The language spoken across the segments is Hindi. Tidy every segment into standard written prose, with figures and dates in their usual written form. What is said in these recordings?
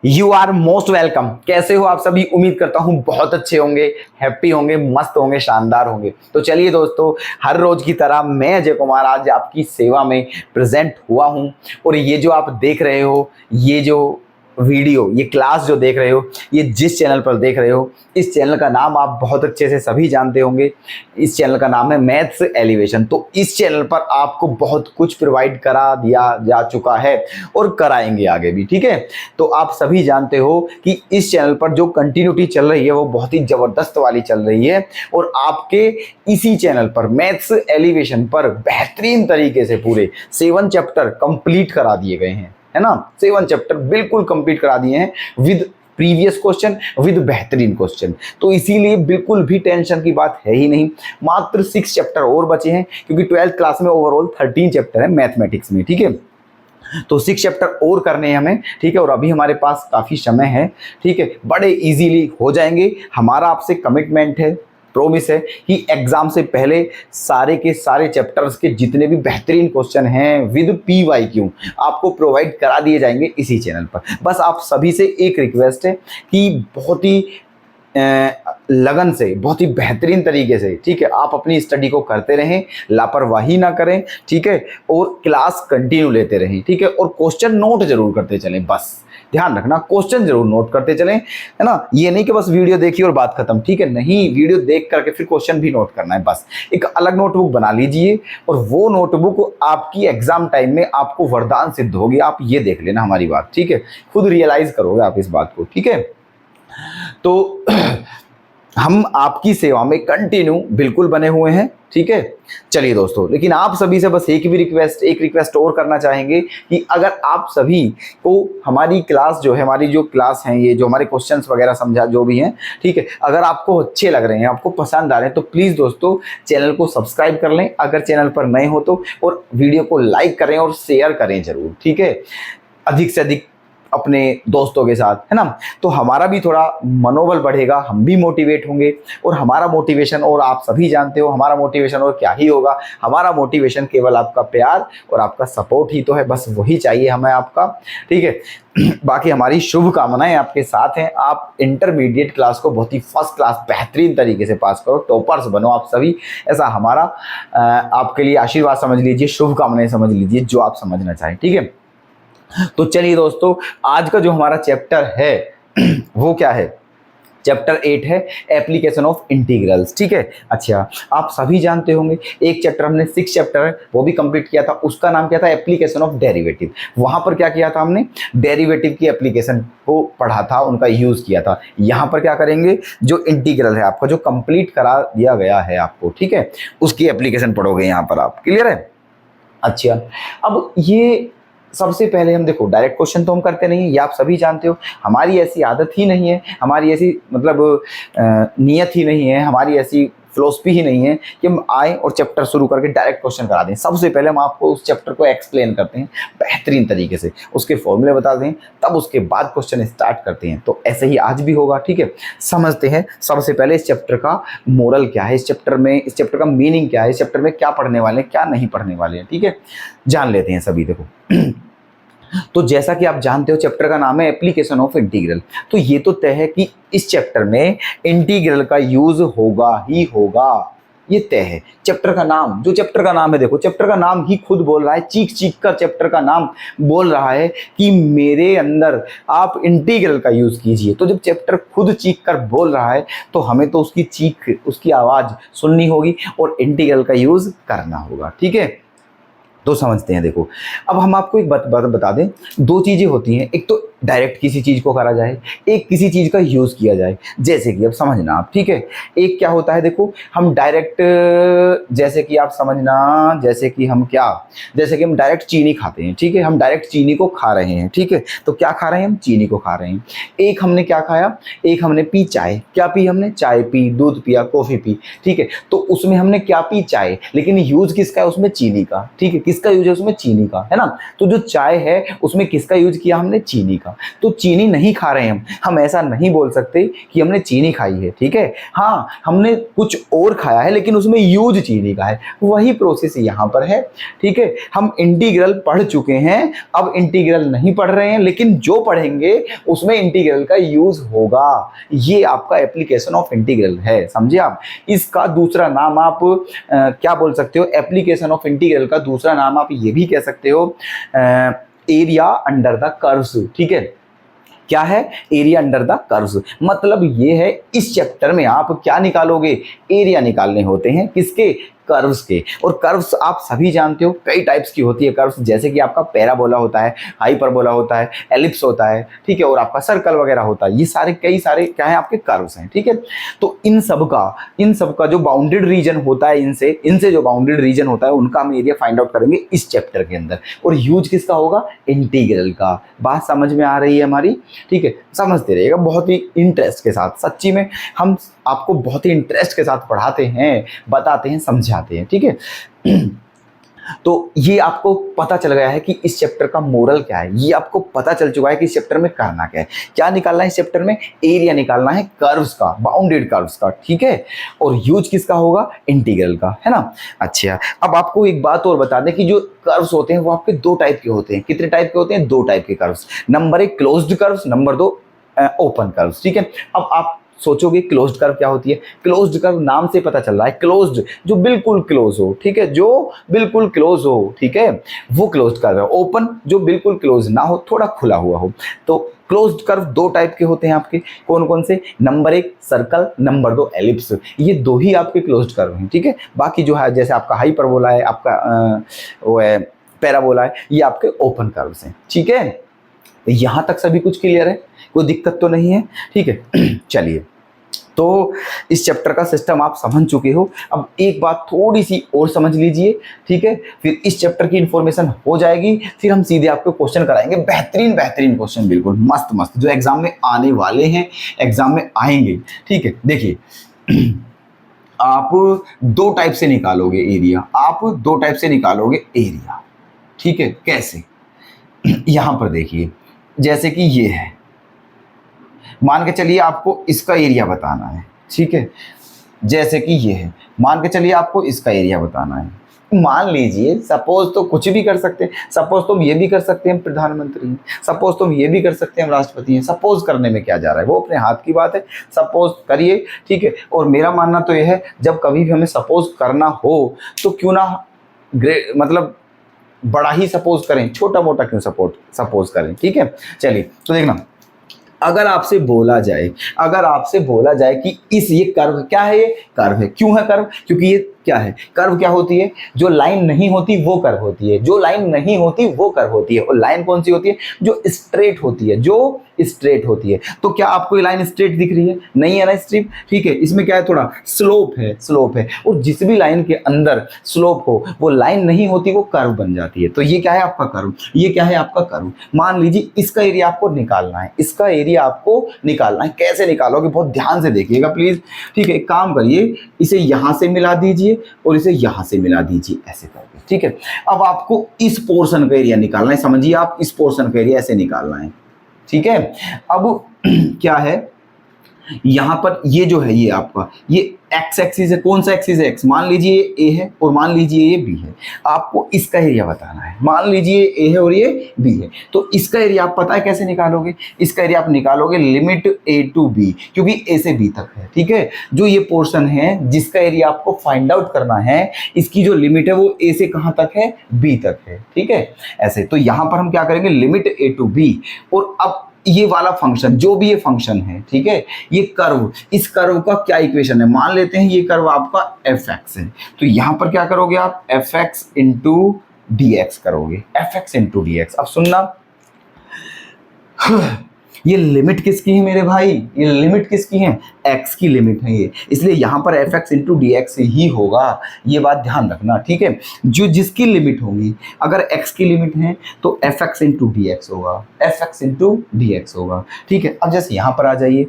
You are most welcome. कैसे हो आप सभी? उम्मीद करता हूँ बहुत अच्छे होंगे, हैप्पी होंगे, मस्त होंगे, शानदार होंगे। तो चलिए दोस्तों, हर रोज की तरह मैं अजय कुमार आज आपकी सेवा में प्रेजेंट हुआ हूँ। और ये जो आप देख रहे हो, ये जो वीडियो, ये क्लास जो देख रहे हो, ये जिस चैनल पर देख रहे हो, इस चैनल का नाम आप बहुत अच्छे से सभी जानते होंगे। इस चैनल का नाम है मैथ्स एलिवेशन। तो इस चैनल पर आपको बहुत कुछ प्रोवाइड करा दिया जा चुका है और कराएंगे आगे भी, ठीक है। तो आप सभी जानते हो कि इस चैनल पर जो कंटिन्यूटी चल रही है वो बहुत ही जबरदस्त वाली चल रही है। और आपके इसी चैनल पर मैथ्स एलिवेशन पर बेहतरीन तरीके से पूरे 7 चैप्टर कंप्लीट करा दिए गए हैं, है ना। 7 चैप्टर बिल्कुल कंप्लीट करा दिए हैं विद प्रीवियस क्वेश्चन, विद बेहतरीन क्वेश्चन। तो इसीलिए बिल्कुल भी टेंशन की बात है ही नहीं। मात्र 6 चैप्टर और बचे हैं, क्योंकि 12th क्लास में ओवरऑल 13 चैप्टर है मैथमेटिक्स में, ठीक है। तो 6 चैप्टर और करने हैं हमें, ठीक है। और अभी हमारे पास काफ़ी समय है, ठीक है। बड़े इजीली हो जाएंगे। हमारा आपसे कमिटमेंट है, प्रोमिस है कि एग्जाम से पहले सारे के सारे चैप्टर्स के जितने भी बेहतरीन क्वेश्चन हैं विद PYQ आपको प्रोवाइड करा दिए जाएंगे इसी चैनल पर। बस आप सभी से एक रिक्वेस्ट है कि बहुत ही लगन से, बहुत ही बेहतरीन तरीके से, ठीक है, आप अपनी स्टडी को करते रहें, लापरवाही ना करें, ठीक है। और क्लास कंटिन्यू लेते रहें, ठीक है। और क्वेश्चन नोट जरूर करते चलें, बस ध्यान रखना, क्वेश्चन जरूर नोट करते चलें, है ना। ये नहीं कि बस वीडियो देखिए और बात खत्म, ठीक है, नहीं, वीडियो देख करके फिर क्वेश्चन भी नोट करना है। बस एक अलग नोटबुक बना लीजिए और वो नोटबुक आपकी एग्जाम टाइम में आपको वरदान सिद्ध होगी। आप ये देख लेना हमारी बात, ठीक है, खुद रियलाइज करोगे आप इस बात को, ठीक है। तो हम आपकी सेवा में कंटिन्यू बिल्कुल बने हुए हैं, ठीक है। चलिए दोस्तों, लेकिन आप सभी से बस एक रिक्वेस्ट और करना चाहेंगे कि अगर आप सभी को हमारी क्लास जो है, हमारी जो क्लास है, ये जो हमारे क्वेश्चंस वगैरह समझा जो भी हैं, ठीक है, अगर आपको अच्छे लग रहे हैं, आपको पसंद आ रहे हैं, तो प्लीज़ दोस्तों चैनल को सब्सक्राइब कर लें अगर चैनल पर नए हो तो, और वीडियो को लाइक करें और शेयर करें जरूर, ठीक है, अधिक से अधिक अपने दोस्तों के साथ, है ना। तो हमारा भी थोड़ा मनोबल बढ़ेगा, हम भी मोटिवेट होंगे। और हमारा मोटिवेशन, और आप सभी जानते हो हमारा मोटिवेशन और क्या ही होगा, हमारा मोटिवेशन केवल आपका प्यार और आपका सपोर्ट ही तो है, बस वही चाहिए हमें आपका, ठीक है। बाकी हमारी शुभकामनाएं आपके साथ हैं। आप इंटरमीडिएट क्लास को बहुत ही फर्स्ट क्लास बेहतरीन तरीके से पास करो, टॉपर्स बनो आप सभी, ऐसा हमारा आपके लिए आशीर्वाद समझ लीजिए, शुभकामनाएं समझ लीजिए, जो आप समझना चाहें, ठीक है। तो चलिए दोस्तों, आज का जो हमारा चैप्टर है वो क्या है? चैप्टर 8 है एप्लीकेशन ऑफ इंटीग्रल्स, ठीक है। अच्छा, आप सभी जानते होंगे एक चैप्टर हमने 6 चैप्टर है वो भी कंप्लीट किया था, उसका नाम क्या था? Application of derivative. वहां पर क्या किया था हमने? डेरिवेटिव की एप्लीकेशन को पढ़ा था, उनका यूज किया था। यहाँ पर क्या करेंगे? जो इंटीग्रल है आपका, जो कंप्लीट करा दिया गया है आपको, ठीक है, उसकी एप्लीकेशन पढ़ोगे यहाँ पर आप। क्लियर है? अच्छा, अब ये सबसे पहले हम देखो, डायरेक्ट क्वेश्चन तो हम करते नहीं है, ये आप सभी जानते हो। हमारी ऐसी आदत ही नहीं है, हमारी ऐसी मतलब नियत ही नहीं है, हमारी ऐसी फिलोसफी ही नहीं है कि हम आए और चैप्टर शुरू करके डायरेक्ट क्वेश्चन करा दें। सबसे पहले हम आपको उस चैप्टर को एक्सप्लेन करते हैं बेहतरीन तरीके से, उसके फॉर्मूले बता दें, तब उसके बाद क्वेश्चन स्टार्ट करते हैं। तो ऐसे ही आज भी होगा, ठीक है। समझते हैं सबसे पहले इस चैप्टर का मोरल क्या है, इस चैप्टर का मीनिंग क्या है, इस चैप्टर में क्या पढ़ने वाले हैं, क्या नहीं पढ़ने वाले हैं, ठीक है, जान लेते हैं सभी। देखो तो जैसा कि आप जानते हो चैप्टर का नाम है एप्लीकेशन ऑफ इंटीग्रल। तो ये तो तय है कि इस चैप्टर में इंटीग्रल का यूज होगा ही होगा, ये तय है। चैप्टर का नाम, जो चैप्टर का नाम है, देखो चैप्टर का नाम ही खुद बोल रहा है, चीख चीख कर चैप्टर का नाम बोल रहा है कि मेरे अंदर आप इंटीग्रल का यूज कीजिए। तो जब चैप्टर खुद चीख कर बोल रहा है तो हमें तो उसकी चीख, उसकी आवाज सुननी होगी और इंटीग्रल का यूज करना होगा, ठीक है। तो समझते हैं। देखो, अब हम आपको एक बात बता दें, दो चीज़ें होती हैं, एक तो डायरेक्ट किसी चीज़ को करा जाए, एक किसी चीज़ का यूज़ किया जाए। जैसे कि अब समझना आप, ठीक है, एक क्या होता है, देखो हम डायरेक्ट, जैसे कि आप समझना, जैसे कि हम डायरेक्ट चीनी खाते हैं, ठीक है, हम डायरेक्ट चीनी को खा रहे हैं, ठीक है। तो क्या खा रहे हैं? हम चीनी को खा रहे हैं। एक हमने क्या खाया? एक हमने पी चाय। क्या पी हमने? चाय पी, दूध पिया, कॉफ़ी पी, ठीक है। तो उसमें हमने क्या पी? चाय, लेकिन यूज़ किसका है उसमें? चीनी का, ठीक है। किसका यूज है उसमें? चीनी का, है ना। तो जो चाय है उसमें किसका यूज किया हमने? चीनी का। का। तो चीनी नहीं खा रहे हैं हम ऐसा नहीं बोल सकते कि हमने चीनी खाई है, ठीक है। हाँ, हमने कुछ और खाया है लेकिन उसमें यूज चीनी का है, वही प्रोसेस यहाँ पर है, ठीक है। हम इंटीग्रल पढ़ चुके हैं, अब इंटीग्रल नहीं पढ़ रहे हैं, लेकिन जो पढ़ेंगे उसमें इंटीग्रल का यूज होगा। ये आपका एप्लीकेशन ऑफ इंटीग्रल है, समझे आप। इसका दूसरा नाम आप क्या बोल सकते हो, एप्लीकेशन ऑफ इंटीग्रल का दूसरा नाम आप ये भी कह सकते हो एरिया अंडर द कर्व्स, ठीक है। क्या है, एरिया अंडर द कर्व्स, मतलब ये है इस चैप्टर में आप क्या निकालोगे, एरिया निकालने होते हैं किसके, कर्व्स के। और कर्व्स आप सभी जानते हो कई टाइप्स की होती है कर्व्स, जैसे कि आपका पैराबोला होता है, हाइपरबोला होता है, एलिप्स होता है, ठीक है, और आपका सर्कल वगैरह होता है। ये सारे कई सारे क्या है आपके कर्व्स हैं, ठीक है। तो इन सब का जो बाउंडेड रीजन होता है, इनसे जो बाउंडेड रीजन होता है उनका हम एरिया फाइंड आउट करेंगे इस चैप्टर के अंदर। और यूज किसका होगा, इंटीग्रल का। बात समझ में आ रही है हमारी, ठीक है। समझते रहिएगा बहुत ही इंटरेस्ट के साथ, सच्ची में हम आपको बहुत ही इंटरेस्ट के साथ पढ़ाते हैं, बताते हैं, समझाते हैं, ठीक है। तो ये आपको पता चल गया है कि इस चैप्टर का मोरल क्या है, ये आपको पता चल चुका है कि इस चैप्टर में करना क्या है, क्या निकालना है इस चैप्टर में, एरिया निकालना है कर्व्स का, बाउंडेड कर्व्स का, ठीक है। और यूज किसका होगा, इंटीग्रल का, है ना। अच्छा, अब आपको एक बात और बता दें कि जो कर्व्स होते हैं वो आपके दो टाइप के होते हैं। कितने टाइप के होते हैं, दो टाइप के curves. Number 1 closed curves, number 2 open curves, ठीक है। अब आप सोचोगे क्लोज्ड कर्व क्या होती है, क्लोज्ड कर्व नाम से पता चल रहा है, क्लोज्ड जो बिल्कुल क्लोज हो, ठीक है, जो बिल्कुल क्लोज हो, ठीक है, वो क्लोज्ड कर्व है। ओपन जो बिल्कुल क्लोज ना हो, थोड़ा खुला हुआ हो। तो क्लोज्ड कर्व दो टाइप के होते हैं आपके, कौन कौन से, नंबर 1 सर्कल, नंबर 2 एलिप्स। ये दो ही आपके क्लोज्ड कर्व हैं, ठीक है। बाकी जो है जैसे आपका हाइपरबोला है, आपका वो है पैराबोला है, ये आपके ओपन कर्व्स हैं, ठीक है। यहां तक सभी कुछ क्लियर है, कोई दिक्कत तो नहीं है, ठीक है। चलिए, तो इस चैप्टर का सिस्टम आप समझ चुके हो। अब एक बात थोड़ी सी और समझ लीजिए, ठीक है, फिर इस चैप्टर की इंफॉर्मेशन हो जाएगी, फिर हम सीधे आपको क्वेश्चन कराएंगे, बेहतरीन बेहतरीन क्वेश्चन, बिल्कुल मस्त मस्त, जो एग्जाम में आने वाले हैं, एग्जाम में आएंगे, ठीक है। देखिए, आप दो टाइप से निकालोगे एरिया, आप दो टाइप से निकालोगे एरिया, ठीक है। कैसे, यहां पर देखिए, जैसे कि ये है, मान के चलिए आपको इसका एरिया बताना है, ठीक है। जैसे कि ये है, मान के चलिए आपको इसका एरिया बताना है। मान लीजिए, सपोज तो कुछ भी कर सकते हैं, सपोज तुम ये भी कर सकते हैं प्रधानमंत्री हैं, सपोज तुम ये भी कर सकते हैं हम राष्ट्रपति हैं। सपोज करने में क्या जा रहा है, वो अपने हाथ की बात है, सपोज करिए, ठीक है। और मेरा मानना तो यह है, जब कभी भी हमें सपोज करना हो तो क्यों ना मतलब बड़ा ही सपोज करें, छोटा मोटा क्यों सपोज करें, ठीक है। चलिए, तो देखना, अगर आपसे बोला जाए कि ये कर्व क्या है, ये कर्व है। क्यों है कर्व, क्योंकि ये क्या है, कर्व क्या होती है, जो लाइन नहीं होती वो कर्व होती है, जो लाइन नहीं होती वो कर्व होती है। और लाइन कौन सी होती है, जो स्ट्रेट होती है, जो स्ट्रेट होती है। तो क्या आपको ये लाइन स्ट्रेट दिख रही है, नहीं है ना स्ट्रिप, ठीक है। इसमें क्या है, थोड़ा स्लोप है, और जिस भी लाइन के अंदर स्लोप हो वो लाइन नहीं होती, वो कर्व बन जाती है। तो ये क्या है आपका कर्व, ये क्या है आपका कर्व। मान लीजिए इसका एरिया आपको निकालना है, इसका एरिया आपको निकालना है। कैसे निकालोगे, बहुत ध्यान से देखिएगा प्लीज, ठीक है। एक काम करिए, इसे यहां से मिला दीजिए और इसे यहां से मिला दीजिए, ऐसे करके, ठीक है। अब आपको इस पोर्शन का एरिया निकालना है, समझिए आप, इस पोर्शन का एरिया ऐसे निकालना है, ठीक है। अब क्या है, यहां पर ये जो है, ये आपका ये एक्स एक्सिस है, कौन सा एक्सिस है, एक्स। मान लीजिए ये ए है और मान लीजिए ये बी है, आपको इसका एरिया बताना है। मान लीजिए ए है और ये बी है, तो इसका एरिया आप पता है कैसे निकालोगे, इसका एरिया आप निकालोगे लिमिट ए टू बी, क्योंकि ए से बी तक है, ठीक है। जो ये पोर्शन है जिसका एरिया आपको फाइंड आउट करना है, इसकी जो लिमिट है वो ए से कहां तक है, बी तक है, ठीक है। ऐसे, तो यहां पर हम क्या करेंगे, लिमिट ए टू बी, और अब ये वाला फंक्शन, जो भी ये फंक्शन है, ठीक है, ये कर्व, इस कर्व का क्या इक्वेशन है, मान लेते हैं ये कर्व आपका एफ एक्स है। तो यहां पर क्या करोगे आप, F X into D X करोगे, F X into D X. अब सुनना, ये लिमिट किसकी है मेरे भाई, ये लिमिट किसकी है, x की लिमिट है ये, इसलिए यहां पर F X into D X ही होगा। ये बात ध्यान रखना, ठीक है। जो जिसकी लिमिट होगी, अगर x की लिमिट है तो F X into D X होगा, F X into D X होगा, ठीक है। अब जैसे यहां पर आ जाइए,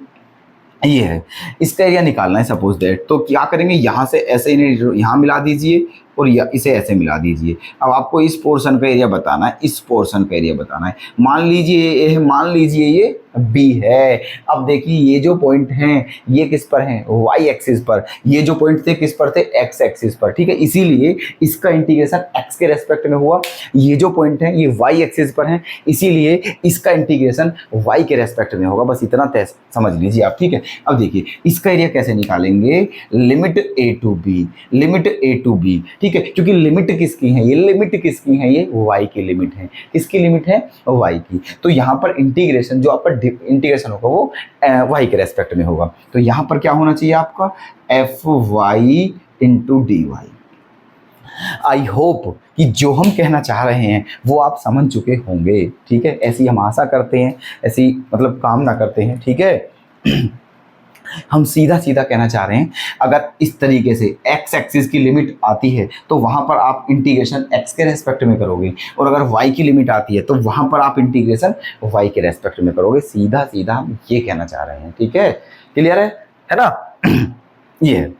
ये है, इसका एरिया निकालना है सपोज दैट, तो क्या करेंगे, यहां से ऐसे इन्हें यहां मिला दीजिए और इसे ऐसे मिला दीजिए। अब आपको इस पोर्शन का एरिया बताना है, इस पोर्शन का एरिया बताना है। मान लीजिए ये बी है। अब देखिए ये जो पॉइंट हैं ये किस पर हैं, वाई एक्सिस पर। ये जो पॉइंट थे किस पर थे, एक्स एक्सिस पर, ठीक है। इसीलिए इसका इंटीग्रेशन एक्स के रेस्पेक्ट में हुआ। ये जो पॉइंट है ये वाई एक्सिस पर हैं, इसीलिए इसका इंटीग्रेशन वाई के रेस्पेक्ट में होगा। बस इतना तय समझ लीजिए आप, ठीक है। अब देखिए इसका एरिया कैसे निकालेंगे, limit A to B, limit A to B, ठीक है। क्योंकि लिमिट किसकी है, ये लिमिट किसकी है, ये वाई की लिमिट है। किसकी लिमिट है, वाई की। तो यहाँ पर इंटीग्रेशन जो आप इंटीग्रेशन होगा वो वाई के रेस्पेक्ट में होगा। तो यहाँ पर क्या होना चाहिए आपका, F Y into D Y. I hope कि जो हम कहना चाह रहे हैं वो आप समझ चुके होंगे, ठीक है। ऐसी हम आशा करते हैं, ऐसी मतलब कामना करते हैं, ठीक है। हम सीधा सीधा कहना चाह रहे हैं, अगर इस तरीके से एक्स एक्सिस की लिमिट आती है तो वहाँ पर आप इंटीग्रेशन एक्स के रेस्पेक्ट में करोगे, और अगर वाई की लिमिट आती है तो वहाँ पर आप इंटीग्रेशन वाई के रेस्पेक्ट में करोगे। सीधा सीधा हम ये कहना चाह रहे हैं, ठीक है। क्लियर है ना। ये है।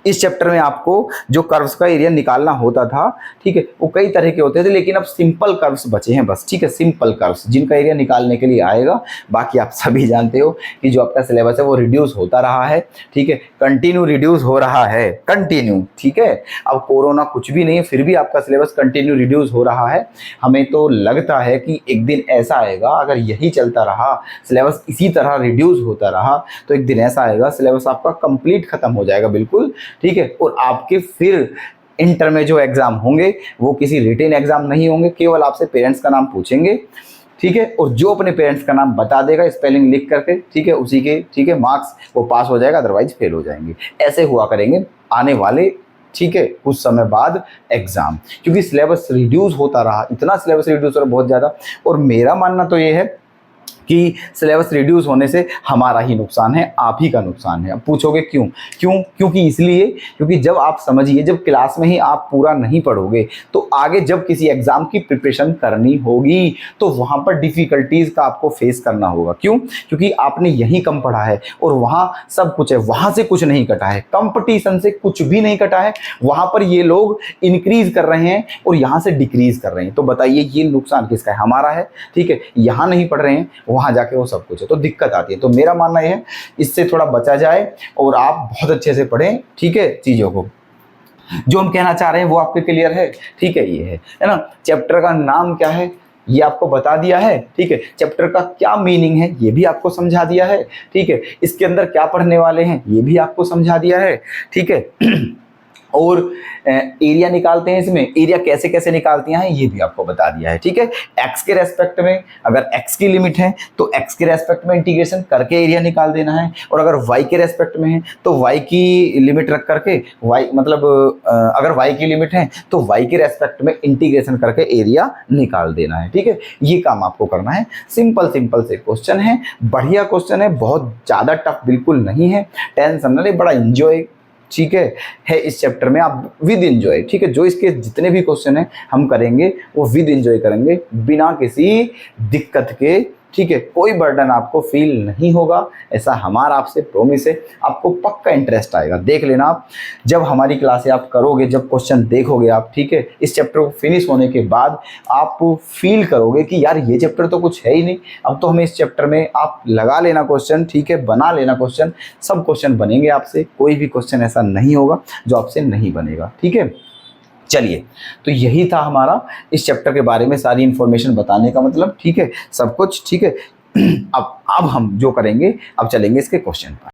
इस चैप्टर में आपको जो कर्व्स का एरिया निकालना होता था, ठीक है, वो कई तरह के होते थे, लेकिन अब सिंपल कर्व्स बचे हैं बस, ठीक है। सिंपल कर्व्स जिनका एरिया निकालने के लिए आएगा। बाकी आप सभी जानते हो कि जो आपका सिलेबस है वो रिड्यूस होता रहा है, ठीक है, कंटिन्यू रिड्यूस हो रहा है, कंटिन्यू, ठीक है। अब कोरोना कुछ भी नहीं है, फिर भी आपका सिलेबस कंटिन्यू रिड्यूस हो रहा है। हमें तो लगता है कि एक दिन ऐसा आएगा, अगर यही चलता रहा, सिलेबस इसी तरह रिड्यूस होता रहा, तो एक दिन ऐसा आएगा सिलेबस आपका कंप्लीट खत्म हो जाएगा, बिल्कुल, ठीक है। और आपके फिर इंटर में जो एग्जाम होंगे वो किसी रिटेन एग्जाम नहीं होंगे, केवल आपसे पेरेंट्स का नाम पूछेंगे, ठीक है। और जो अपने पेरेंट्स का नाम बता देगा स्पेलिंग लिख करके, ठीक है, उसी के, ठीक है, मार्क्स वो पास हो जाएगा, अदरवाइज फेल हो जाएंगे। ऐसे हुआ करेंगे आने वाले, ठीक है, कुछ समय बाद एग्जाम, क्योंकि सिलेबस रिड्यूस होता रहा, इतना सिलेबस रिड्यूस हो रहा बहुत ज़्यादा। और मेरा मानना तो ये है कि सिलेबस रिड्यूस होने से हमारा ही नुकसान है, आप ही का नुकसान है। अब पूछोगे क्यों, क्योंकि इसलिए, क्योंकि जब आप समझिए, जब क्लास में ही आप पूरा नहीं पढ़ोगे तो आगे जब किसी एग्जाम की प्रिपरेशन करनी होगी तो वहाँ पर डिफ़िकल्टीज़ का आपको फेस करना होगा। क्यों, क्योंकि आपने यहीं कम पढ़ा है और वहाँ सब कुछ है, वहाँ से कुछ नहीं कटा है, कंपटीशन से कुछ भी नहीं कटा है। वहाँ पर ये लोग इंक्रीज़ कर रहे हैं और यहाँ से डिक्रीज़ कर रहे हैं। तो बताइए ये नुकसान किसका है, हमारा है, ठीक है। यहाँ नहीं पढ़ रहे हैं, वहाँ जाके वो सब कुछ है, तो दिक्कत आती है। तो मेरा मानना यह है इससे थोड़ा बचा जाए और आप बहुत अच्छे से पढ़ें, ठीक है, चीज़ों को। जो हम कहना चाह रहे हैं वो आपके क्लियर है, ठीक है। ये है ना। चैप्टर का नाम क्या है ये आपको बता दिया है, ठीक है। चैप्टर का क्या मीनिंग है ये भी आपको समझा दिया है, ठीक है। इसके अंदर क्या पढ़ने वाले हैं ये भी आपको समझा दिया है, ठीक है। और एरिया निकालते हैं, इसमें एरिया कैसे कैसे निकालती हैं ये भी आपको बता दिया है, ठीक है। एक्स के रेस्पेक्ट में अगर एक्स की लिमिट है तो एक्स के रेस्पेक्ट में इंटीग्रेशन करके एरिया निकाल देना है, और अगर वाई के रेस्पेक्ट में है तो वाई की लिमिट रख करके वाई मतलब अगर वाई की लिमिट है तो वाई के रेस्पेक्ट में इंटीग्रेशन करके एरिया निकाल देना है, ठीक है। ये काम आपको करना है। सिंपल सिंपल से क्वेश्चन है, बढ़िया क्वेश्चन है, बहुत ज़्यादा टफ बिल्कुल नहीं है, टेंशन न ले, बड़ा इंजॉय, ठीक है इस चैप्टर में आप विद एंजॉय, ठीक है। जो इसके जितने भी क्वेश्चन हैं हम करेंगे वो विद एंजॉय करेंगे, बिना किसी दिक्कत के, ठीक है। कोई बर्डन आपको फील नहीं होगा, ऐसा हमारा आपसे प्रॉमिस है। आपको पक्का इंटरेस्ट आएगा, देख लेना आप जब हमारी क्लासें आप करोगे, जब क्वेश्चन देखोगे आप, ठीक है। इस चैप्टर को फिनिश होने के बाद आप फील करोगे कि यार ये चैप्टर तो कुछ है ही नहीं, अब तो हमें इस चैप्टर में आप लगा लेना क्वेश्चन, ठीक है, बना लेना क्वेश्चन। सब क्वेश्चन बनेंगे आपसे, कोई भी क्वेश्चन ऐसा नहीं होगा जो आपसे नहीं बनेगा, ठीक है। चलिए, तो यही था हमारा इस चैप्टर के बारे में सारी इन्फॉर्मेशन बताने का मतलब, ठीक है, सब कुछ, ठीक है। अब हम जो करेंगे, अब चलेंगे इसके क्वेश्चन पर।